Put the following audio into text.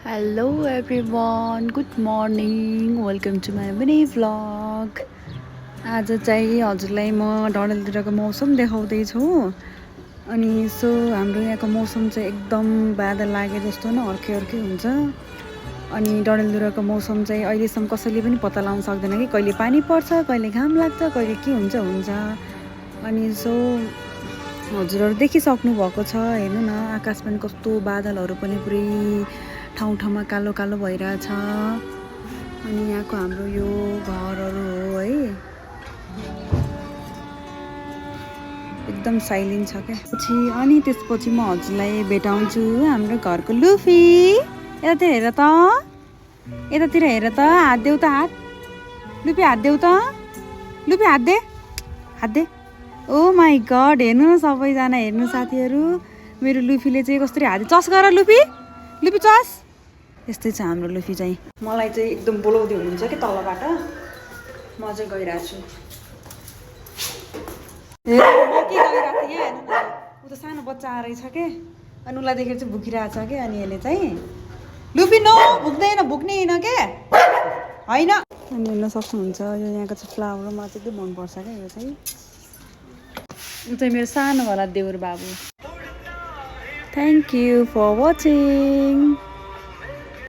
Hello everyone good morning welcome to my mini vlog. आज चाहिँ हजुरलाई म डडेलधुराको मौसम देखाउँदैछु। अनि सो हाम्रो यहाँको मौसम चाहिँ एकदम बादल लागे जस्तो न अर्कै अर्कै हुन्छ। अनि डडेलधुराको मौसम चाहिँ अहिलेसम्म कसैले पनि पत्ता लगाउन सक्दैन कि कहिले पानी पर्छ, कहिले घाम लाग्छ, कहिले के हुन्छ। अनि सो हजुरहरू देखिसक्नु भएको छ, हेर्नु न आकाश पनि कस्तो बादलहरू पनि पुरै ठाउँ ठाउँमा कालो कालो भइरहेछ। अनि यहाँको हाम्रो यो घरहरू हो है, एकदम साइलेन्ट छ क्या। अनि त्यसपछि म हजुरलाई भेटाउँछु हाम्रो घरको लुफी। यतातिर हेर त, यतातिर हेर त, हात देऊ त, हात लुफी, हात देऊ त, लुफी हात दे, हात दे। ओ माई गड, हेर्नु न सबैजना, हेर्नु साथीहरू, मेरो लुफीले चाहिँ कसरी हात चस गर, लुफी लुफी चस। यस्तै छ हाम्रो लुफी चाहिँ। मलाई चाहिँ एकदम बोलाउँदै हुनुहुन्छ कि तलबाट, म चाहिँ गइरहेको छु। के गइरहेको थिएँ यहाँ, हेर्नु न, ऊ त सानो बच्चा रहेछ के, अनि उसलाई देखेर चाहिँ भुकिरहेछ कि। अनि यसले चाहिँ लुफी नो भुक्दैन, भुक्ने होइन के होइन। अनि हेर्न सक्नुहुन्छ यो यहाँको चाहिँ फ्लावर मलाई चाहिँ एकदम मनपर्छ क्या। यो चाहिँ ऊ चाहिँ मेरो सानोवाला देउर बाबु। Thank you for watching.